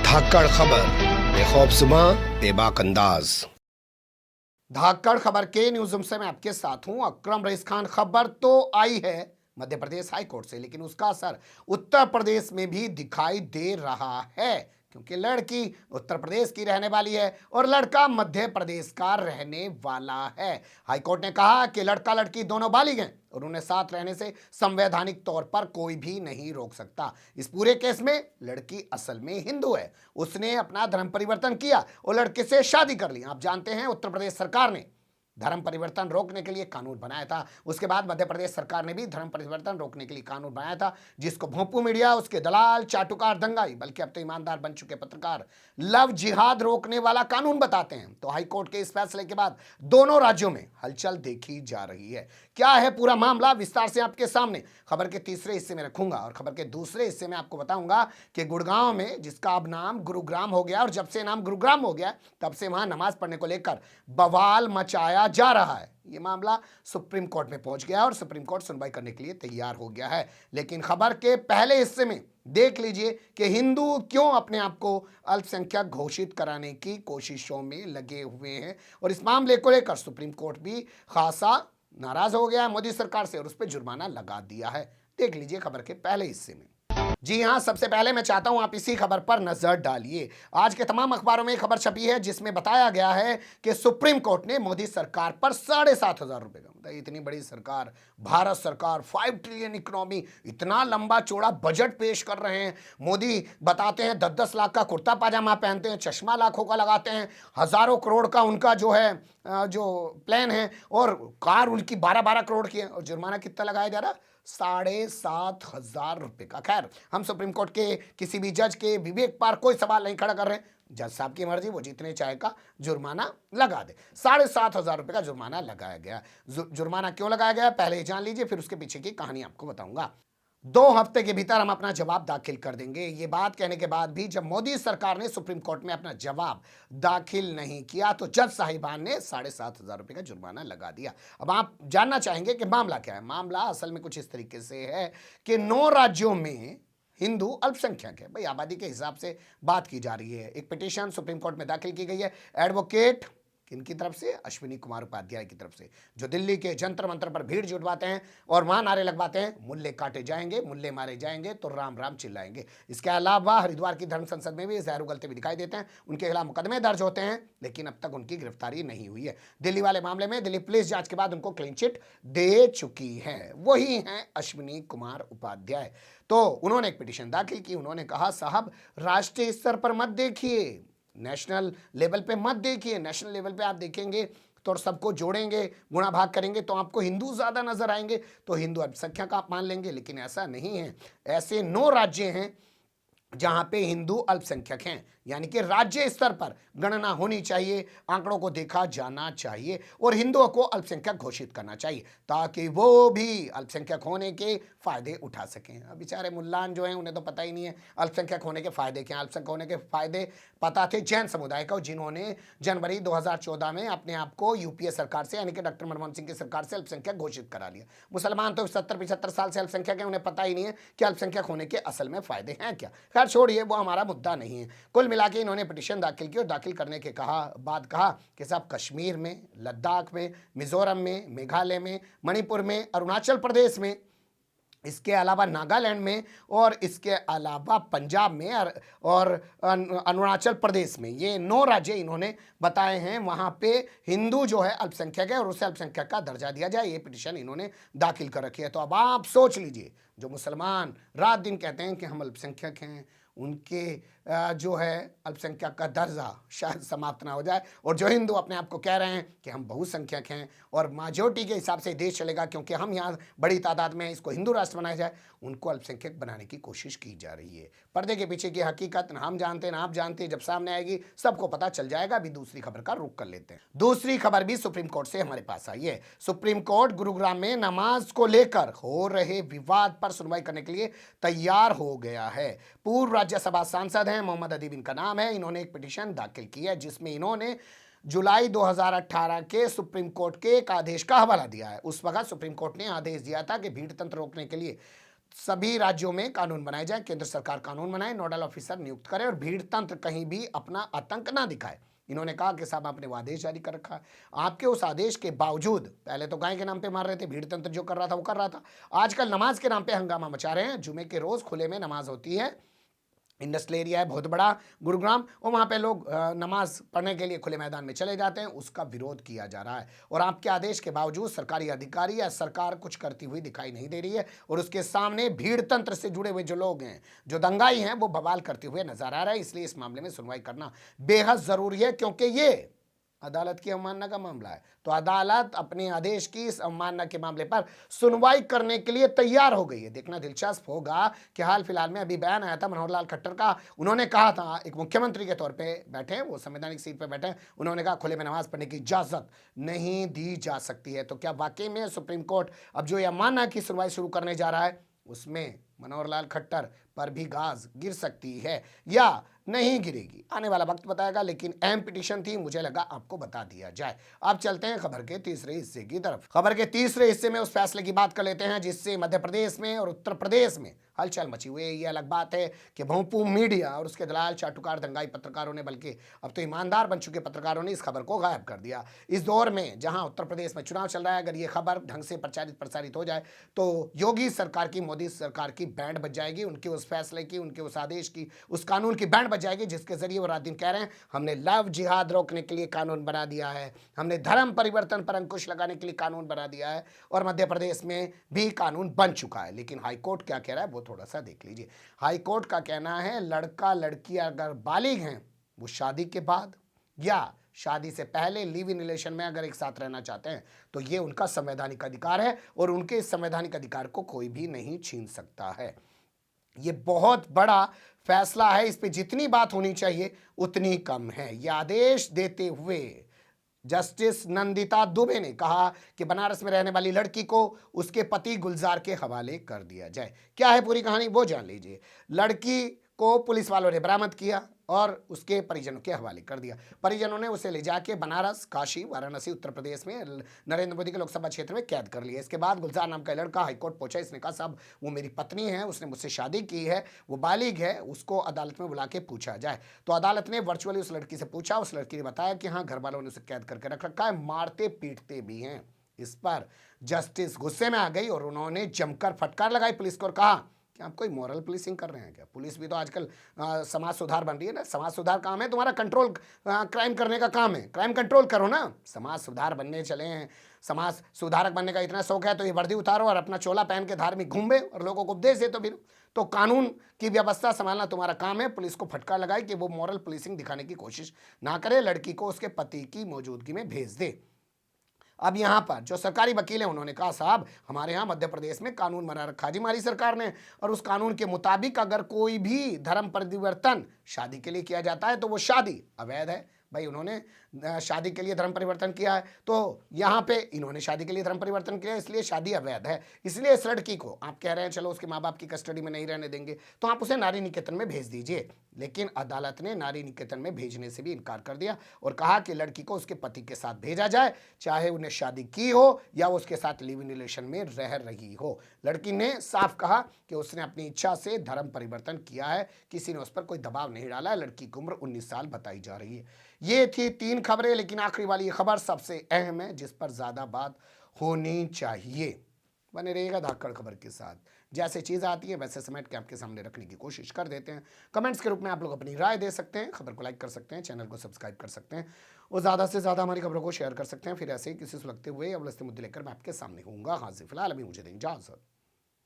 धाकड़ खबर, बेखौफज़ुबां, बेबाक अंदाज। धाकड़ खबर के न्यूज़ रूम से मैं आपके साथ हूं अकरम रईस खान। खबर तो आई है मध्य प्रदेश हाई कोर्ट से, लेकिन उसका असर उत्तर प्रदेश में भी दिखाई दे रहा है, क्योंकि लड़की उत्तर प्रदेश की रहने वाली है और लड़का मध्य प्रदेश का रहने वाला है। हाई कोर्ट ने कहा कि लड़का लड़की दोनों बालिग हैं और उन्हें साथ रहने से संवैधानिक तौर पर कोई भी नहीं रोक सकता। इस पूरे केस में लड़की असल में हिंदू है, उसने अपना धर्म परिवर्तन किया और लड़के से शादी कर ली। आप जानते हैं उत्तर प्रदेश सरकार ने धर्म परिवर्तन रोकने के लिए कानून बनाया था। उसके बाद मध्य प्रदेश सरकार ने भी धर्म परिवर्तन रोकने के लिए कानून बनाया था, जिसको भोंपू मीडिया, उसके दलाल, चाटुकार, दंगाई, बल्कि अब तो ईमानदार बन चुके पत्रकार लव जिहाद रोकने वाला कानून बताते हैं। तो हाईकोर्ट के इस फैसले के बाद दोनों राज्यों में हलचल देखी जा रही है। क्या है पूरा मामला, विस्तार से आपके सामने खबर के तीसरे हिस्से में रखूंगा और खबर के दूसरे हिस्से में आपको बताऊंगा कि गुड़गांव में, जिसका अब नाम गुरुग्राम हो गया, और जब से नाम गुरुग्राम हो गया तब से वहां नमाज पढ़ने को लेकर बवाल मचाया जा रहा है। यह मामला सुप्रीम कोर्ट में पहुंच गया और सुप्रीम कोर्ट सुनवाई करने के लिए तैयार हो गया है। लेकिन खबर के पहले हिस्से में देख लीजिए कि हिंदू क्यों अपने आप को अल्पसंख्यक घोषित कराने की कोशिशों में लगे हुए हैं, और इस मामले को लेकर सुप्रीम कोर्ट भी खासा नाराज हो गया है मोदी सरकार से और उस पर जुर्माना लगा दिया है। देख लीजिए खबर के पहले हिस्से में। जी हां, सबसे पहले मैं चाहता हूं आप इसी खबर पर नजर डालिए। आज के तमाम अखबारों में खबर छपी है जिसमें बताया गया है कि सुप्रीम कोर्ट ने मोदी सरकार पर 7,500 रुपए का, मतलब इतनी बड़ी सरकार, भारत सरकार, 5 ट्रिलियन इकोनॉमी, इतना लंबा चौड़ा बजट पेश कर रहे हैं। मोदी बताते हैं 10-10 लाख का कुर्ता पाजामा पहनते हैं, चश्मा लाखों का लगाते हैं, हजारों करोड़ का उनका जो है जो प्लान है, और कार उनकी 12-12 करोड़ की है, और जुर्माना कितना लगाया जा रहा है? 7,500 रुपए का। खैर, हम सुप्रीम कोर्ट के किसी भी जज के विवेक पर कोई सवाल नहीं खड़ा कर रहे हैं। जज साहब की मर्जी, वो जितने चाहे का जुर्माना लगा दे। 7,500 रुपए का जुर्माना लगाया गया। जुर्माना क्यों लगाया गया पहले ही जान लीजिए, फिर उसके पीछे की कहानी आपको बताऊंगा। 2 हफ्ते के भीतर हम अपना जवाब दाखिल कर देंगे। ये बात कहने के बाद भी जब मोदी सरकार ने सुप्रीम कोर्ट में अपना जवाब दाखिल नहीं किया तो जज साहिबान ने 7,500 रुपए का जुर्माना लगा दिया। अब आप जानना चाहेंगे कि मामला क्या है। मामला असल में कुछ इस तरीके से है कि 9 राज्यों में हिंदू अल्पसंख्यक है। भाई, आबादी के हिसाब से बात की जा रही है। एक पिटीशन सुप्रीम कोर्ट में दाखिल की गई है एडवोकेट किनकी तरफ से? अश्विनी कुमार उपाध्याय की तरफ से, जो दिल्ली के जंतर मंतर पर भीड़ जुटवाते हैं और वहां नारे लगवाते हैं, मुल्ले काटे जाएंगे, मुल्ले मारे जाएंगे तो राम राम चिल्लाएंगे। इसके अलावा हरिद्वार की धर्म संसद में भी जहर उगलते भी दिखाई देते हैं। उनके खिलाफ मुकदमे दर्ज होते हैं, लेकिन अब तक उनकी गिरफ्तारी नहीं हुई है। दिल्ली वाले मामले में दिल्ली पुलिस जांच के बाद उनको क्लीन चिट दे चुकी है। वही हैं अश्विनी कुमार उपाध्याय। तो उन्होंने एक पिटीशन दाखिल की। उन्होंने कहा, साहब राष्ट्रीय स्तर पर मत देखिए, नेशनल लेवल पे मत देखिए। नेशनल लेवल पे आप देखेंगे तो सबको जोड़ेंगे, गुणा भाग करेंगे तो आपको हिंदू ज्यादा नजर आएंगे, तो हिंदू अल्पसंख्यक आप मान लेंगे, लेकिन ऐसा नहीं है। ऐसे 9 राज्य हैं जहां पे हिंदू अल्पसंख्यक हैं, यानी कि राज्य स्तर पर गणना होनी चाहिए, आंकड़ों को देखा जाना चाहिए और हिंदुओं को अल्पसंख्यक घोषित करना चाहिए, ताकि वो भी अल्पसंख्यक होने के फायदे उठा सकें। अब बेचारे मुल्लान जो हैं उन्हें तो पता ही नहीं है अल्पसंख्यक होने के फायदे क्या। अल्पसंख्यक होने के फायदे पता थे जैन समुदाय को, जिन्होंने जनवरी 2014 में अपने आप को यूपीए सरकार से, यानी कि डॉक्टर मनमोहन सिंह की सरकार से अल्पसंख्यक घोषित करा लिया। मुसलमान तो 70-75 साल से अल्पसंख्यक हैं, उन्हें पता ही नहीं है कि अल्पसंख्यक होने के असल में फायदे हैं क्या। खैर छोड़िए, वो हमारा मुद्दा नहीं है। कुल मिला के इन्होंने पिटीशन दाखिल की और दाखिल करने के बाद कहा कि साहब कश्मीर में, लद्दाख में, मिजोरम में, मेघालय में, मणिपुर में, अरुणाचल प्रदेश में, इसके अलावा नागालैंड में, और इसके अलावा पंजाब में और अरुणाचल प्रदेश में, ये 9 राज्य इन्होंने बताए हैं वहां पे हिंदू जो है अल्पसंख्यक है और उसे अल्पसंख्यक का दर्जा दिया जाए। ये पिटीशन इन्होंने दाखिल कर रखी है। तो अब आप सोच लीजिए, जो मुसलमान रात दिन कहते हैं कि हम अल्पसंख्यक हैं, उनके जो है अल्पसंख्यक का दर्जा शायद समाप्त ना हो जाए, और जो हिंदू अपने आप को कह रहे हैं कि हम बहुसंख्यक हैं और मेजॉरिटी के हिसाब से देश चलेगा क्योंकि हम यहाँ बड़ी तादाद में, इसको हिंदू राष्ट्र बनाया जाए, उनको अल्पसंख्यक बनाने की कोशिश की जा रही है। पर्दे के पीछे की हकीकत ना हम जानते ना आप जानते, जब सामने आएगी सबको पता चल जाएगा। अभी दूसरी खबर का रुख कर लेते हैं। दूसरी खबर भी सुप्रीम कोर्ट से हमारे पास आई है। सुप्रीम कोर्ट गुरुग्राम में नमाज को लेकर हो रहे विवाद पर सुनवाई करने के लिए तैयार हो गया है। पूर्व राज्यसभा सांसद हैं, मोहम्मद अदीब इनका नाम है। इन्होंने एक पिटीशन दाखिल की है जिसमें इन्होंने जुलाई 2018 के सुप्रीम कोर्ट के एक आदेश का हवाला दिया है। उस वक्त सुप्रीम कोर्ट ने आदेश दिया था कि भीड़ तंत्र रोकने के लिए सभी राज्यों में कानून बनाए जाए, केंद्र सरकार कानून बनाए, नोडल ऑफिसर नियुक्त करे और भीड़ तंत्र कहीं भी अपना आतंक ना दिखाए। इन्होंने कहा कि साहब आपने वो आदेश जारी कर रखा है, आपके उस आदेश के बावजूद पहले तो गाय के नाम पे मार रहे थे, भीड़ तंत्र जो कर रहा था वो कर रहा था, आजकल नमाज के नाम पे हंगामा मचा रहे हैं। जुमे के रोज खुले में नमाज होती है, इंडस्ट्रियल एरिया है बहुत बड़ा गुरुग्राम, और वहाँ पे लोग नमाज पढ़ने के लिए खुले मैदान में चले जाते हैं, उसका विरोध किया जा रहा है। और आपके आदेश के बावजूद सरकारी अधिकारी या सरकार कुछ करती हुई दिखाई नहीं दे रही है, और उसके सामने भीड़ तंत्र से जुड़े हुए जो लोग हैं, जो दंगाई हैं, वो बवाल करते हुए नजर आ रहा है। इसलिए इस मामले में सुनवाई करना बेहद जरूरी है, क्योंकि ये अदालत की अवमानना का मामला है। तो अदालत अपने आदेश की इस अवमानना के मामले पर सुनवाई करने के लिए तैयार हो गई है। देखना दिलचस्प होगा कि हाल फिलहाल में अभी बयान आया था मनोहर लाल खट्टर का, उन्होंने कहा था, एक मुख्यमंत्री के तौर पे बैठे हैं, वो संवैधानिक सीट पे बैठे हैं, उन्होंने कहा खुले में नमाज पढ़ने की इजाजत नहीं दी जा सकती है। तो क्या वाकई में सुप्रीम कोर्ट अब जो यह अवमानना की सुनवाई शुरू करने जा रहा है, उसमें मनोहर लाल खट्टर पर भी गाज गिर सकती है या नहीं गिरेगी, आने वाला वक्त बताएगा। लेकिन अहम पिटीशन थी, मुझे लगा आपको बता दिया जाए। अब चलते हैं खबर के तीसरे हिस्से की तरफ। खबर के तीसरे हिस्से में उस फैसले की बात कर लेते हैं जिससे मध्य प्रदेश में और उत्तर प्रदेश में हलचल मची हुई है। ये अलग बात है कि भोंपू मीडिया और उसके दलाल चाटुकार दंगाई पत्रकारों ने, बल्कि अब तो ईमानदार बन चुके पत्रकारों ने इस खबर को गायब कर दिया। इस दौर में जहां उत्तर प्रदेश में चुनाव चल रहा है, अगर ये खबर ढंग से प्रसारित हो जाए तो योगी सरकार की, मोदी सरकार की बैंड बज जाएगी, उनके उस फैसले की, उनके उस आदेश की, उस कानून की बैंड बज जाएगी जिसके जरिए वो रात दिन कह रहे हैं हमने लव जिहाद रोकने के लिए कानून बना दिया है, हमने धर्म परिवर्तन पर अंकुश लगाने के लिए कानून बना दिया है, और मध्य प्रदेश में भी कानून बन चुका है। लेकिन हाईकोर्ट क्या कह रहा है वो थोड़ा सा देख लीजिए। हाईकोर्ट का कहना है लड़का लड़की अगर बालिग हैं, वो शादी के बाद या शादी से पहले लिव इन रिलेशन में अगर एक साथ रहना चाहते हैं तो ये उनका संवैधानिक अधिकार है, और उनके इस संवैधानिक अधिकार को कोई भी नहीं छीन सकता है। ये बहुत बड़ा फैसला है, इस पे जितनी बात होनी चाहिए उतनी कम है। यह आदेश देते हुए जस्टिस नंदिता दुबे ने कहा कि बनारस में रहने वाली लड़की को उसके पति गुलजार के हवाले कर दिया जाए। क्या है पूरी कहानी वो जान लीजिए। लड़की को पुलिस वालों ने बरामद किया और उसके परिजनों के हवाले कर दिया। परिजनों ने उसे ले जाके बनारस, काशी, वाराणसी, उत्तर प्रदेश में नरेंद्र मोदी के लोकसभा क्षेत्र में कैद कर लिया। इसके बाद गुलजार नाम का लड़का हाईकोर्ट पहुंचा। इसने कहा साहब वो मेरी पत्नी है, उसने मुझसे शादी की है, वो बालिग है, उसको अदालत में बुला के पूछा जाए। तो अदालत ने वर्चुअली उस लड़की से पूछा, उस लड़की ने बताया कि हाँ घर वालों ने उसे कैद करके रख रखा है, मारते पीटते भी हैं। इस पर जस्टिस गुस्से में आ गई और उन्होंने जमकर फटकार लगाई पुलिस को और कहा कि आप कोई मॉरल पुलिसिंग कर रहे हैं क्या? पुलिस भी तो आजकल समाज सुधार बन रही है ना। समाज सुधार काम है तुम्हारा, कंट्रोल क्राइम करने का काम है, क्राइम कंट्रोल करो ना। समाज सुधार बनने चले हैं, समाज सुधारक बनने का इतना शौक है तो ये वर्दी उतारो और अपना चोला पहन के धार्मिक घूमे और लोगों को उपदेश दे। तो कानून की व्यवस्था संभालना तुम्हारा काम है। पुलिस को फटकार लगाई कि वो मॉरल पुलिसिंग दिखाने की कोशिश ना करे, लड़की को उसके पति की मौजूदगी में भेज दे। अब यहाँ पर जो सरकारी वकील हैं उन्होंने कहा साहब हमारे यहाँ मध्य प्रदेश में कानून बना रखा जी हमारी सरकार ने, और उस कानून के मुताबिक अगर कोई भी धर्म परिवर्तन शादी के लिए किया जाता है तो वो शादी अवैध है। भाई उन्होंने शादी के लिए धर्म परिवर्तन किया है, तो यहाँ पे इन्होंने शादी के लिए धर्म परिवर्तन किया, इसलिए शादी अवैध है। इसलिए इस लड़की को आप कह रहे हैं चलो उसके माँ बाप की कस्टडी में नहीं रहने देंगे तो आप उसे नारी निकेतन में भेज दीजिए। लेकिन अदालत ने नारी निकेतन में भेजने से भी इनकार कर दिया और कहा कि लड़की को उसके पति के साथ भेजा जाए, चाहे उन्हें शादी की हो या उसके साथ लिव इन रिलेशन में रह रही हो। लड़की ने साफ कहा कि उसने अपनी इच्छा से धर्म परिवर्तन किया है, किसी ने उस पर कोई दबाव नहीं डाला है। लड़की की उम्र 19 साल बताई जा रही है। ये थी 3 खबरें, लेकिन आखिरी वाली ये खबर सबसे अहम है जिस पर ज्यादा बात होनी चाहिए। बने रहिएगा धाकड़ खबर के साथ। जैसे चीज़ आती है वैसे समेट के आपके सामने रखने की कोशिश कर देते हैं। कमेंट्स के रूप में आप लोग अपनी राय दे सकते हैं, खबर को लाइक कर सकते हैं, चैनल को सब्सक्राइब कर सकते हैं और ज़्यादा से ज़्यादा हमारी खबरों को शेयर कर सकते हैं। फिर ऐसे ही किसी सुलगते हुए अवलस्ते मुद्दे लेकर मैं आपके सामने होऊंगा हाजिर। फिलहाल अभी मुझे दें इजाज़त।